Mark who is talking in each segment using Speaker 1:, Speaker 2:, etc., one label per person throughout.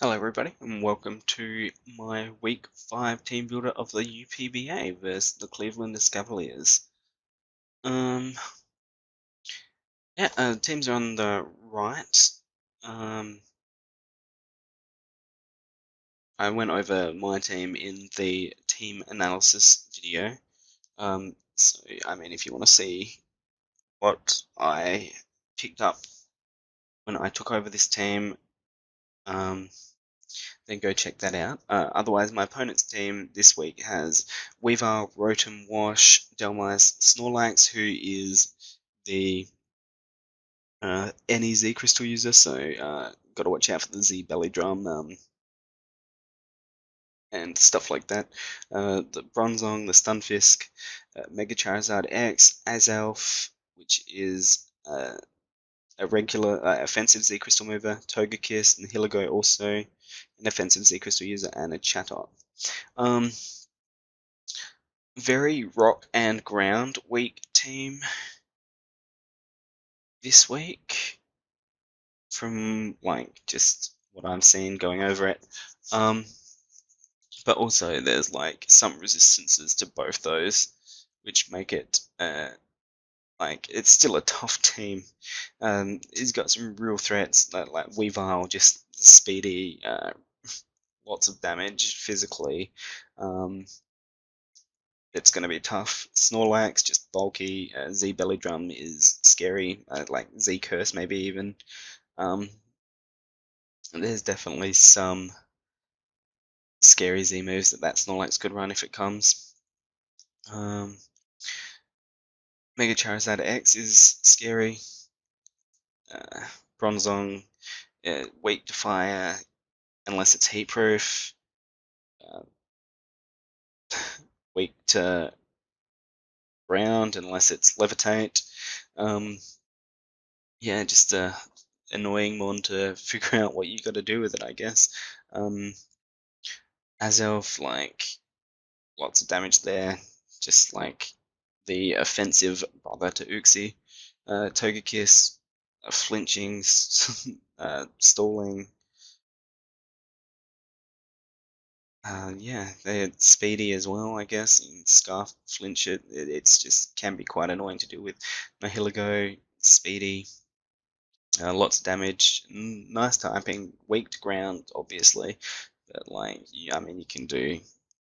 Speaker 1: Hello everybody and welcome to my week 5 team builder of the UPBA versus the Cleveland Escavaliers. Um teams are on the right. Um I went over my team in the team analysis video. So I mean if you want to see what I picked up when I took over this team, um then go check that out. Otherwise, my opponent's team this week has Weaver, Rotom, Wash, Delmice, Snorlax, who is the any Z crystal user, so got to watch out for the Z belly drum and stuff like that. The Bronzong, the Stunfisk, Mega Charizard X, Azelf, which is a regular offensive Z crystal mover, Togekiss, and Hiligo also an offensive Z crystal user, and a Chatot. Um, Very rock and ground weak team this week from like just what I'm seeing going over it. But also there's like some resistances to both those, which make it like it's still a tough team. He's got some real threats like Weavile, just speedy, lots of damage physically. Um, it's going to be tough. Snorlax, just bulky. Z Belly Drum is scary, like Z Curse maybe even. Um, there's definitely some scary Z moves that Snorlax could run if it comes. Um, Mega Charizard X is scary. Uh, Bronzong, weak to fire unless it's heat proof. Uh, weak to ground unless it's levitate. Um, yeah, just a annoying one to figure out what you got to do with it, I guess. Um, Azelf, like lots of damage there, just like the offensive brother to Uxie. Togekiss, flinching, stalling. Yeah, they're speedy as well, I guess. You can scarf flinch it. It's just can be quite annoying to deal with. Nihilego, speedy, lots of damage, nice typing, weak to ground, obviously, but like, I mean, you can do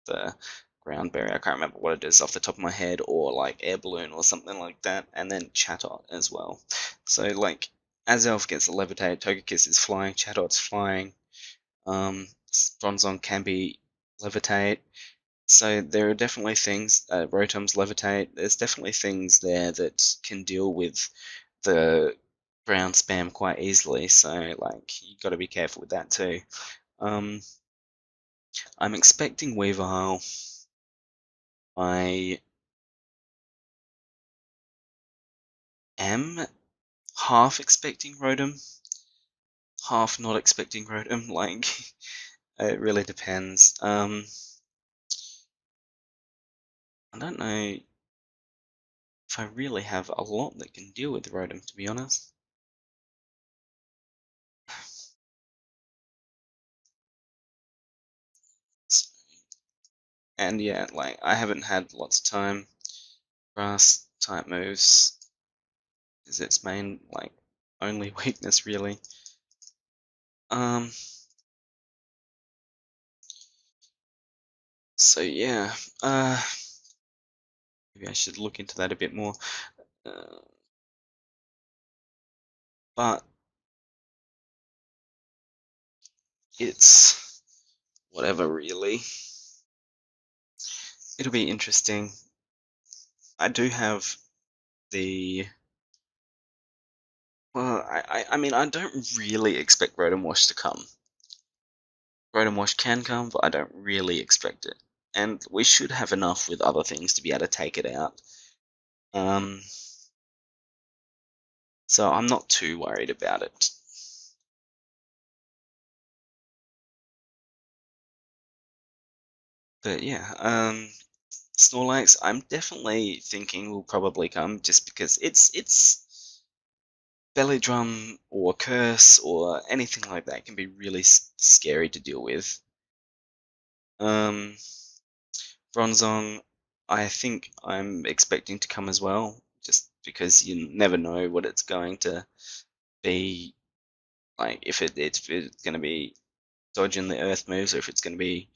Speaker 1: the ground barrier. I can't remember what it is off the top of my head, or like air balloon or something like that, and then Chatot as well. So like, Azelf gets a levitate, Togekiss is flying, Chatot's flying, Bronzong can be levitate. So there are definitely things, Rotom's levitate, there's definitely things there that can deal with the ground spam quite easily, so like you got to be careful with that too. Um, I'm expecting Weavile. I am half expecting Rotom, half not expecting Rotom. Like it really depends. I don't know if I really have a lot that can deal with Rotom, to be honest. And yeah, like I haven't had lots of time. Grass type moves is its main like only weakness really. Um, so yeah, maybe I should look into that a bit more. Uh, but it's whatever really. It'll be interesting. I do have the well, I mean I don't really expect Rotom Wash to come. Rotom Wash can come, but I don't really expect it. And we should have enough with other things to be able to take it out. Um, so I'm not too worried about it. But yeah, Snorlax, I'm definitely thinking will probably come just because it's Belly Drum or Curse or anything like that can be really scary to deal with. Bronzong, I think I'm expecting to come as well, just because you never know what it's going to be like, if it's going to be dodging the earth moves or if it's going to be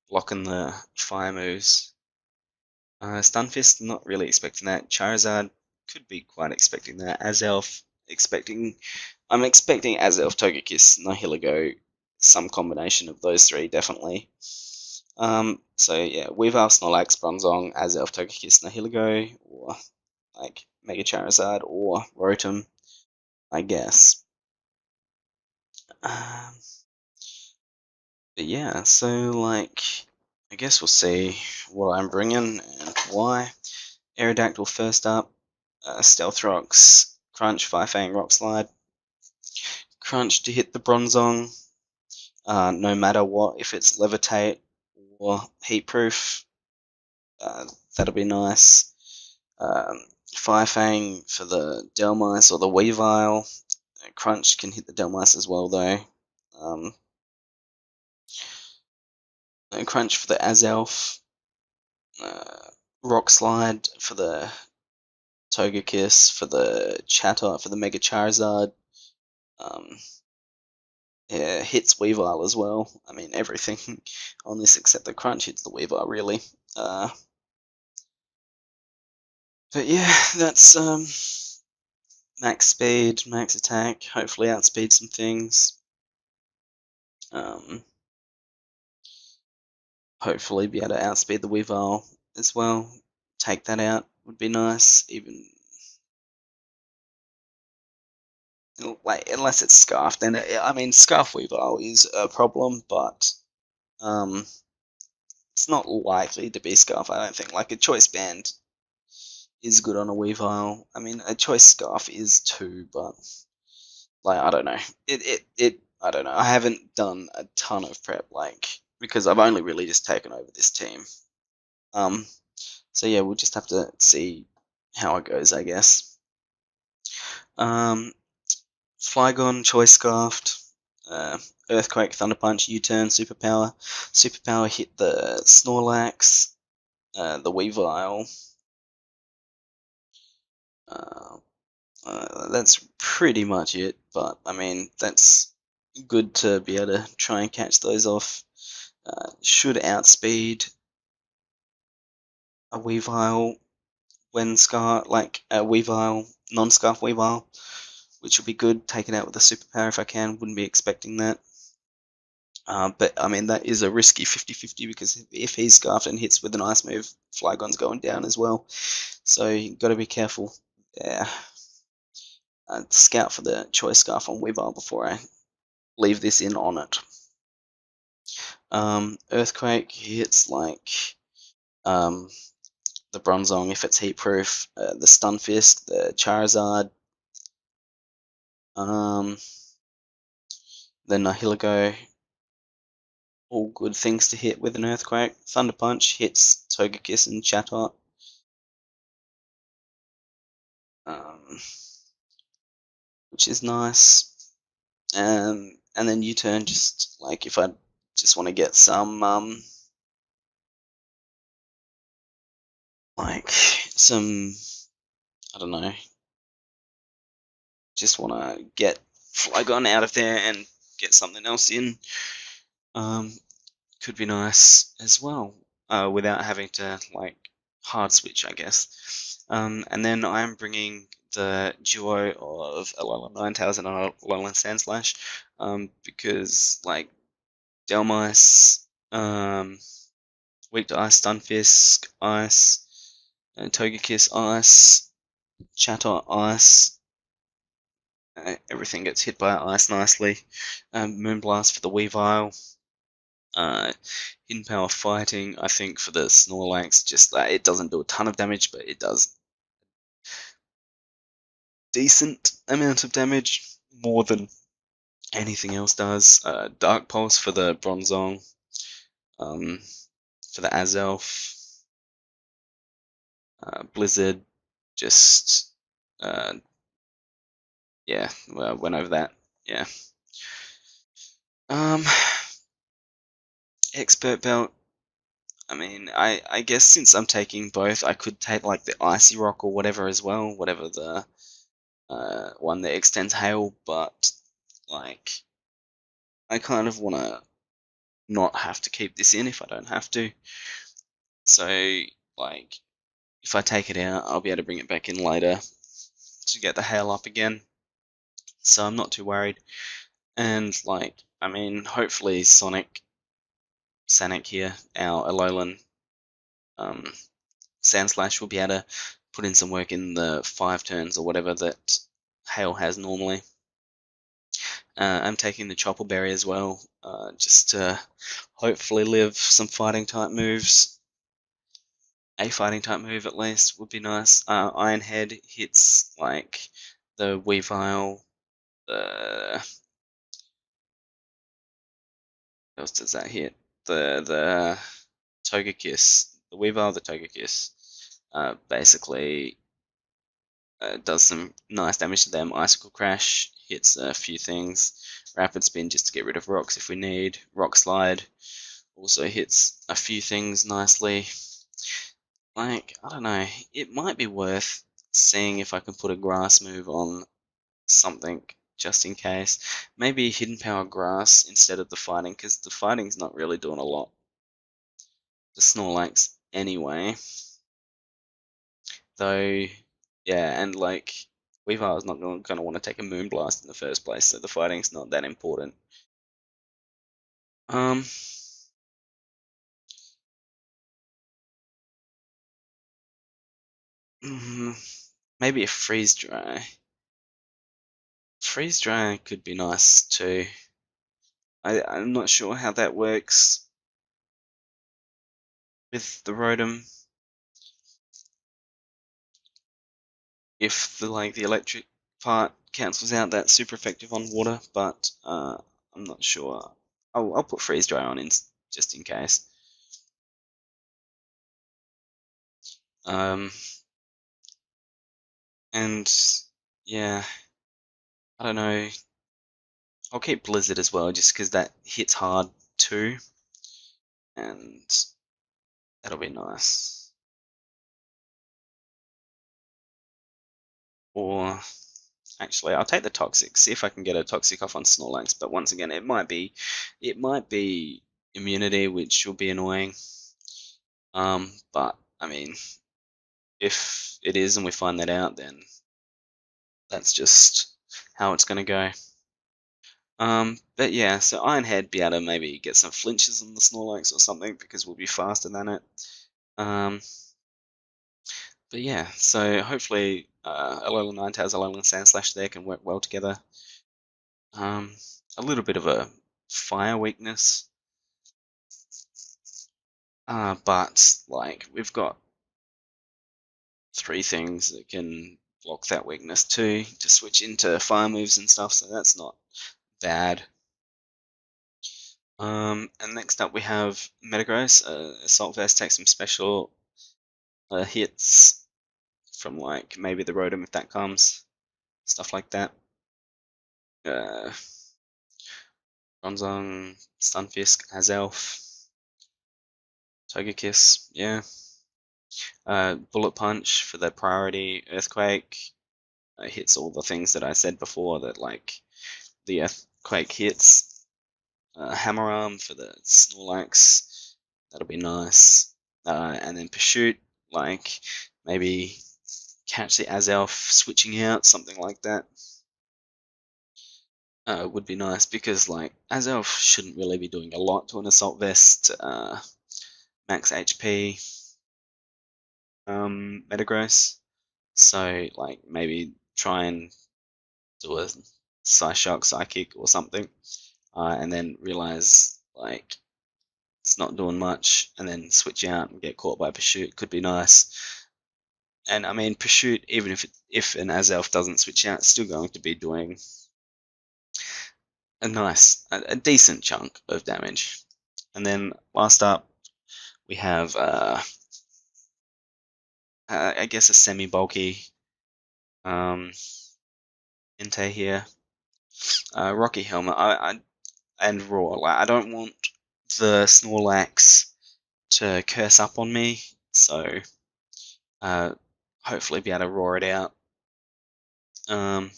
Speaker 1: blocking the fire moves. Stunfisk, not really expecting that. Charizard, could be quite expecting that. Azelf, I'm expecting Azelf, Togekiss, Nihilego, some combination of those three, definitely. So yeah, Weavile, Snorlax, Bronzong, Azelf, Togekiss, Nihilego, or like Mega Charizard or Rotom, I guess. Um, but yeah, so like, I guess we'll see what I'm bringing and why. Aerodactyl first up, Stealth Rocks, Crunch, Fang Rock Slide. Crunch to hit the Bronzong, no matter what, if it's Levitate or Heat Proof, that'll be nice. Fang for the Delmice or the Weavile. Crunch can hit the Delmice as well, though. Crunch for the Azelf. Rock Slide for the Togekiss, for the Chatot, for the Mega Charizard. Yeah, hits Weavile as well. I mean, everything on this except the Crunch hits the Weavile, really. But yeah, that's max speed, max attack, hopefully outspeed some things. Hopefully be able to outspeed the Weavile as well. Take that out would be nice, even like, unless it's Scarf, then I mean Scarf Weavile is a problem, but it's not likely to be Scarf, I don't think. Like, a Choice Band is good on a Weavile. I mean, a Choice Scarf is too, but like, I don't know. I don't know. I haven't done a ton of prep, like, because I've only really just taken over this team. So yeah, we'll just have to see how it goes, I guess. Flygon, Choice Scarfed, Earthquake, Thunder Punch, U-Turn, Superpower. Superpower hit the Snorlax, the Weavile. That's pretty much it, but I mean, that's good to be able to try and catch those off. Should outspeed a Weavile when like a Weavile, non-Scarf Weavile, which would be good. Take it out with a Superpower if I can. Wouldn't be expecting that. But I mean, that is a risky 50-50 because if he's Scarfed and hits with an Ice move, Flygon's going down as well. So you've got to be careful. Yeah. Scout for the Choice Scarf on Weavile before I leave this in on it. Earthquake hits like the Bronzong if it's heat proof, the Stunfisk, the Charizard, the Nihilego, all good things to hit with an Earthquake. Thunder Punch hits Togekiss and Chatot. Which is nice. And then U-turn, just like if I just want to get some like some, I don't know, just want to get Flygon out of there and get something else in. Could be nice as well, without having to like hard switch, I guess. And then I'm bringing the duo of Alolan Ninetales and Alolan Sandslash, because like Delmice, weak to Ice, Stunfisk, Ice, and Togekiss, Ice, Chatot, Ice. Everything gets hit by ice nicely. Moonblast for the Weavile. Hidden Power Fighting, I think, for the Snorlax, just that it doesn't do a ton of damage, but it does decent amount of damage, more than anything else does. Dark Pulse for the Bronzong, for the Azelf. Blizzard, just yeah, well, went over that. Yeah. Um, expert belt. I mean, I guess since I'm taking both, I could take like the icy rock or whatever as well, whatever the one that extends hail. But like, I kind of want to not have to keep this in if I don't have to. So like, if I take it out, I'll be able to bring it back in later to get the hail up again. So I'm not too worried. And like, I mean, hopefully Sonic here, our Alolan um, Sandslash will be able to put in some work in the 5 turns or whatever that Hail has normally. I'm taking the Chopper Berry as well, just to hopefully live some fighting type moves. A fighting type move at least would be nice. Iron Head hits like the Weavile, the what else does that hit? The Togekiss, the Weavile, the Togekiss. Basically does some nice damage to them. Icicle Crash hits a few things. Rapid Spin just to get rid of rocks if we need. Rock Slide also hits a few things nicely. Like, I don't know, it might be worth seeing if I can put a grass move on something just in case. Maybe Hidden Power Grass instead of the fighting, because the fighting's not really doing a lot. The Snorlax anyway. Though, yeah, and like, Weavile's not going to want to take a Moonblast in the first place, so the fighting's not that important. Um, maybe a Freeze Dry. Freeze Dry could be nice too. I'm not sure how that works with the Rotom. If the electric part cancels out, that's super effective on water, but I'm not sure. I'll put Freeze Dry on in just in case. Um, and yeah, I don't know. I'll keep Blizzard as well, just because that hits hard too, and that'll be nice. Or actually, I'll take the Toxic. See if I can get a Toxic off on Snorlax. But once again, it might be immunity, which will be annoying. But I mean, if it is and we find that out, then that's just how it's gonna go. But yeah, so Ironhead be able to maybe get some flinches on the Snorlax or something because we'll be faster than it. Um, but yeah, so hopefully Alolan Ninetales, Alolan Sandslash there can work well together. Um, a little bit of a fire weakness, but like we've got 3 things that can block that weakness too to switch into fire moves and stuff, so that's not bad. And next up we have Metagross. Assault Vest takes some special hits from like maybe the Rotom if that comes, stuff like that. Bronzong, Stunfisk, Azelf, Togekiss, yeah. Bullet Punch for the priority Earthquake. Hits all the things that I said before that like the Earthquake hits. Hammer Arm for the Snorlax. That'll be nice. And then Pursuit, like maybe catch the Azelf switching out, something like that. Would be nice because like Azelf shouldn't really be doing a lot to an Assault Vest. Max HP. Metagross. So like maybe try and do a Psyshock, Psychic or something, and then realize like it's not doing much, and then switch out and get caught by Pursuit could be nice. And I mean Pursuit, even if an Azelf doesn't switch out, it's still going to be doing a decent chunk of damage. And then last up we have I guess a semi bulky Entei here. Rocky Helmet. And Roar. Like, I don't want the Snorlax to curse up on me, so hopefully be able to roar it out. And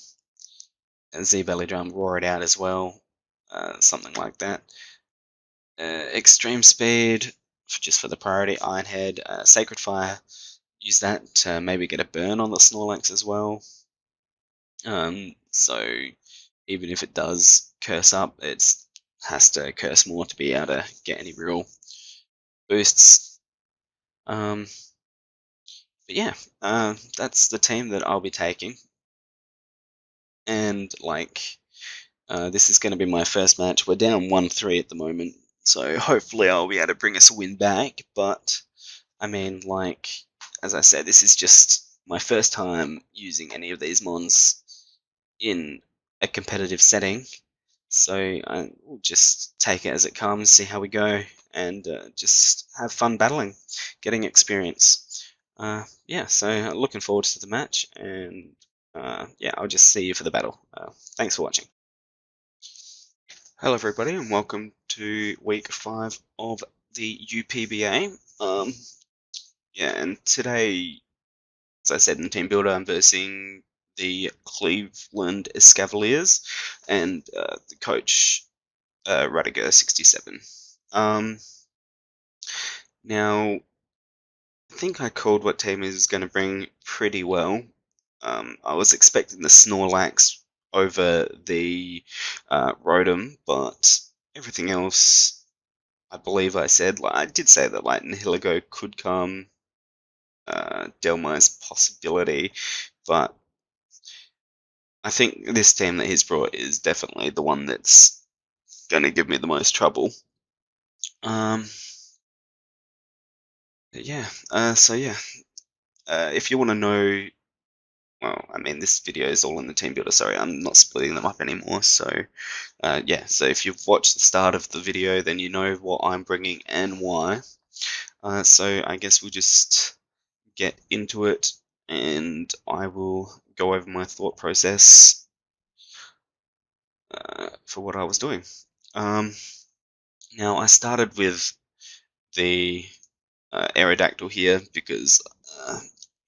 Speaker 1: Z Belly Drum, roar it out as well. Something like that. Extreme Speed, just for the priority. Iron Head. Sacred Fire. Use that to maybe get a burn on the Snorlax as well. So even if it does curse up, it has to curse more to be able to get any real boosts. But yeah, that's the team that I'll be taking. And like, this is going to be my first match. We're down 1-3 at the moment, so hopefully I'll be able to bring us a win back. But I mean, like, as I said, this is just my first time using any of these mons in a competitive setting. So I will just take it as it comes, see how we go, and just have fun battling, getting experience. Yeah, so looking forward to the match, and yeah, I'll just see you for the battle. Thanks for watching. Hello everybody, and welcome to week 5 of the UPBA. Yeah, and today, as I said in Team Builder, I'm versing the Cleveland Escavaliers and the coach Radiger 67. Now, I think I called what team is going to bring pretty well. I was expecting the Snorlax over the Rotom, but everything else, I believe I said, like, I did say that like Nihilego could come, Delmire's possibility, but I think this team that he's brought is definitely the one that's going to give me the most trouble. Yeah, so yeah, if you want to know, well, I mean, this video is all in the team builder, sorry, I'm not splitting them up anymore, so yeah, so if you've watched the start of the video, then you know what I'm bringing and why. So I guess we'll just get into it, and I will go over my thought process for what I was doing. Now, I started with the Aerodactyl here because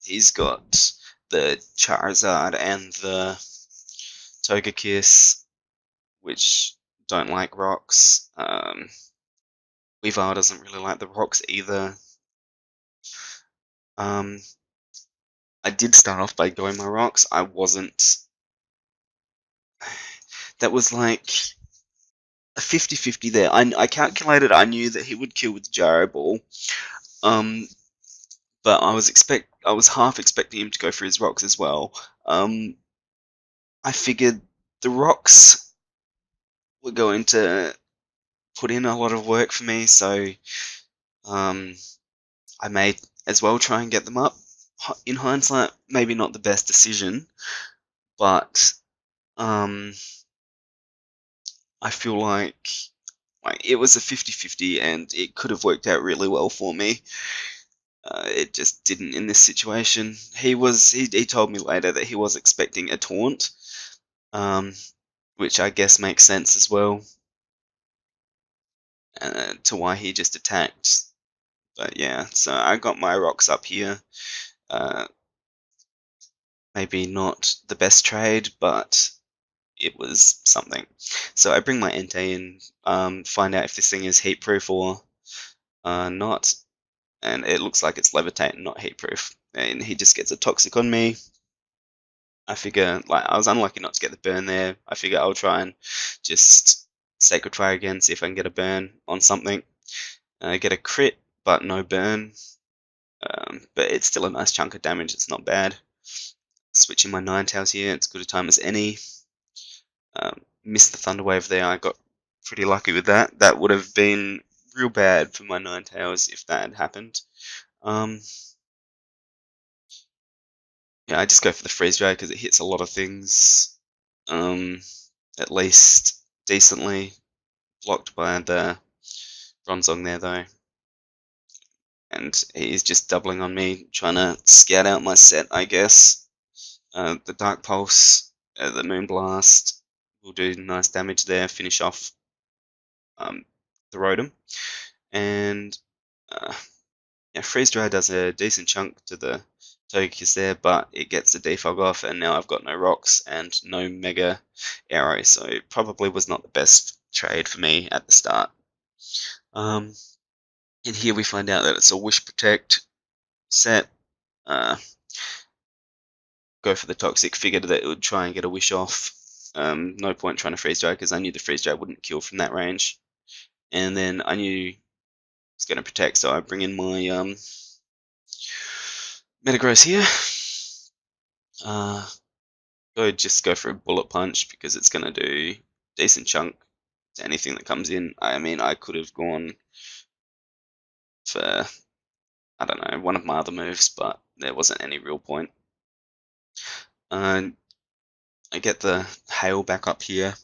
Speaker 1: he's got the Charizard and the Togekiss, which don't like rocks. Weavile doesn't really like the rocks either. I did start off by going my rocks. I wasn't. That was like a 50-50 there. I calculated. I knew that he would kill with the Gyro Ball. But I was half expecting him to go for his rocks as well. I figured the rocks were going to put in a lot of work for me, so I may as well try and get them up. In hindsight, maybe not the best decision, but I feel like it was a 50-50 and it could have worked out really well for me. It just didn't in this situation. He told me later that he was expecting a taunt, which I guess makes sense as well, to why he just attacked. But yeah, so I got my rocks up here. Maybe not the best trade, but it was something. So I bring my Entei in, find out if this thing is heat proof or not, and it looks like it's levitate and not heat proof. And he just gets a toxic on me. I figure, like, I was unlucky not to get the burn there. I figure I'll try and just Sacred Fire again, see if I can get a burn on something. Get a crit, but no burn. But it's still a nice chunk of damage, it's not bad. Switching my Ninetales here, it's good a time as any. Missed the Thunder Wave there, I got pretty lucky with that. That would have been real bad for my Ninetales if that had happened. Yeah, I just go for the Freeze Dry because it hits a lot of things, at least decently. Blocked by the Bronzong there though. And he's just doubling on me, trying to scout out my set, I guess. The Dark Pulse the Moonblast will do nice damage there, finish off the Rotom. And yeah, Freeze Dry does a decent chunk to the Togekiss there, but it gets the defog off, and now I've got no rocks and no Mega Arrow, so it probably was not the best trade for me at the start. And here we find out that it's a Wish Protect set. Go for the Toxic, figured that it would try and get a Wish off. No point trying to Freeze Dry because I knew the Freeze Dry wouldn't kill from that range. And then I knew it's going to protect, so I bring in my Metagross here. Just go for a Bullet Punch because it's going to do decent chunk to anything that comes in. I mean, I could have gone for, I don't know, one of my other moves, but there wasn't any real point. I get the Hail back up here.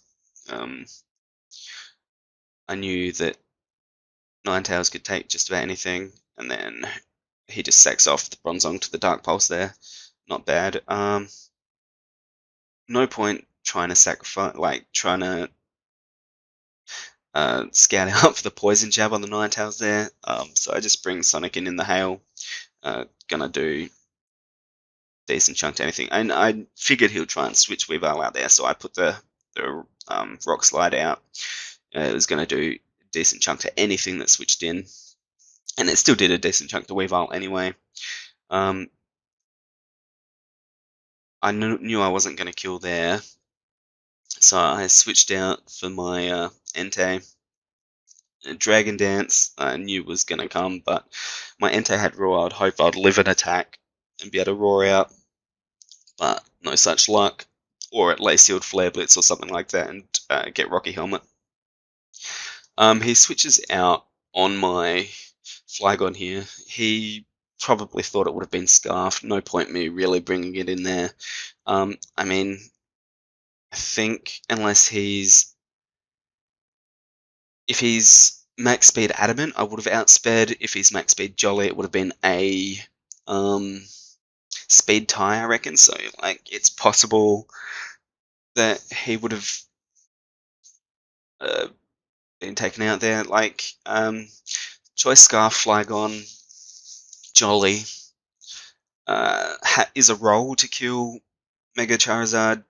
Speaker 1: I knew that Ninetales could take just about anything, and then he just sacks off the Bronzong to the Dark Pulse there. Not bad. No point trying to sacrifice, like trying to scout out for the Poison Jab on the Ninetales there. So I just bring Sonic in the Hail. Gonna do decent chunk to anything. And I figured he'll try and switch Weavile out there, so I put the Rock Slide out. It was going to do a decent chunk to anything that switched in, and it still did a decent chunk to Weavile anyway. I knew I wasn't going to kill there, so I switched out for my Entei. Dragon Dance I knew was going to come, but my Entei had Roar. I'd hope I'd live an attack and be able to roar out, but no such luck. Or at least he would Flare Blitz or something like that and get Rocky Helmet. He switches out on my Flygon here. He probably thought it would have been Scarf. No point me really bringing it in there. I mean, I think unless if he's max speed Adamant, I would have outsped. If he's max speed Jolly, it would have been a speed tie, I reckon. So like, it's possible that he would have been taken out there. Like, Choice Scarf, Flygon, Jolly is a roll to kill Mega Charizard.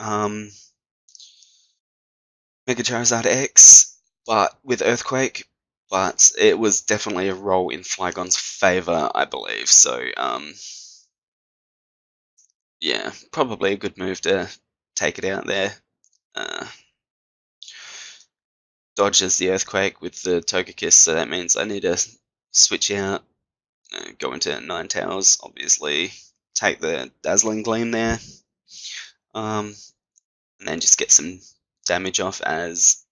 Speaker 1: Mega Charizard X, but with Earthquake. But it was definitely a roll in Flygon's favor, I believe. So, yeah, probably a good move to take it out there. Dodges the Earthquake with the Togekiss, so that means I need to switch out, go into Ninetales, obviously, take the Dazzling Gleam there, and then just get some damage off as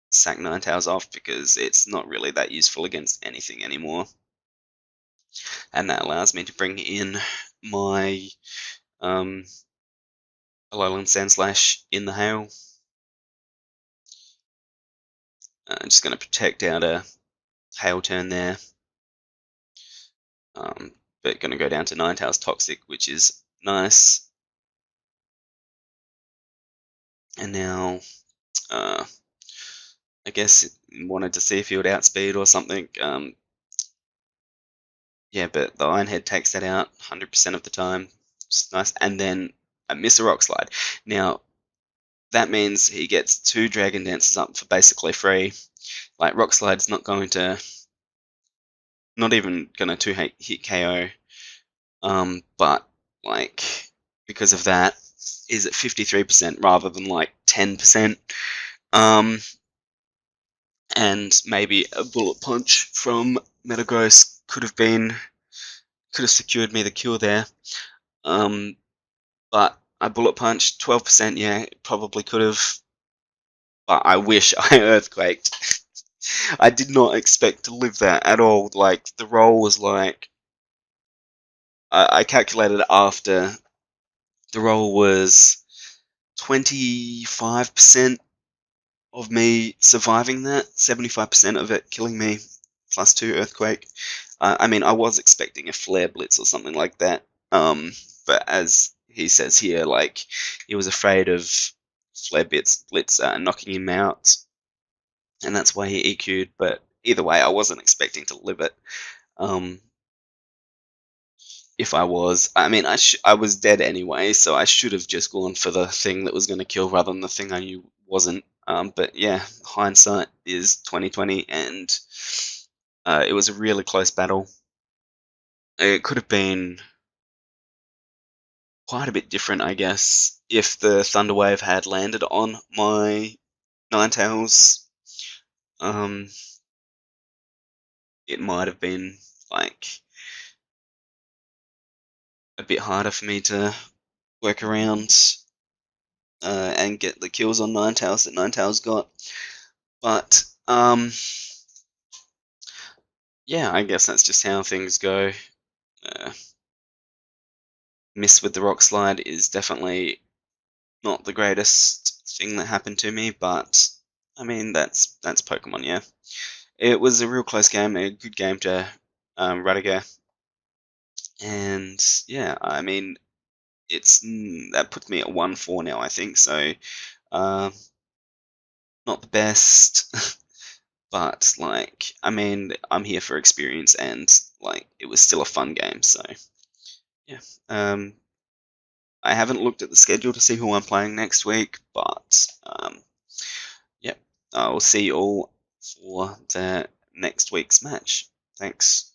Speaker 1: sack Ninetales off, because it's not really that useful against anything anymore. And that allows me to bring in my Alolan Sandslash in the Hail. I'm just going to protect out a Hail turn there. But going to go down to Ninetales Toxic, which is nice. And now, I guess wanted to see if he would outspeed or something. Yeah, but the Iron Head takes that out 100% of the time. It's nice. And then I miss a Rock Slide. Now, that means he gets 2 Dragon Dances up for basically free. Like, Rock Slide's not even going to 2-hit KO. But, like, because of that, is at 53% rather than, like, 10%. And maybe a Bullet Punch from Metagross could have secured me the kill there. But I Bullet Punch 12%, yeah, probably could have. But I wish I Earthquaked. I did not expect to live that at all. Like, the roll was like, I calculated after the roll was 25% of me surviving that, 75% of it killing me, plus 2 Earthquake. I mean, I was expecting a Flare Blitz or something like that, but as he says here, like, he was afraid of Blitz knocking him out, and that's why he EQ'd. But either way, I wasn't expecting to live it. If I was, I mean, I was dead anyway, so I should have just gone for the thing that was going to kill rather than the thing I knew wasn't. But yeah, hindsight is 2020, and it was a really close battle. It could have been quite a bit different, I guess, if the Thunderwave had landed on my Ninetales. It might have been like a bit harder for me to work around and get the kills on Ninetales that Ninetales got. But yeah, I guess that's just how things go. Miss with the rock slide is definitely not the greatest thing that happened to me, but I mean that's Pokemon, yeah. It was a real close game, a good game to Radiger, and yeah, I mean that puts me at 1-4 now, I think. So not the best, but like I mean I'm here for experience, and like it was still a fun game. So yeah, I haven't looked at the schedule to see who I'm playing next week, but yeah, I will see you all for the next week's match. Thanks.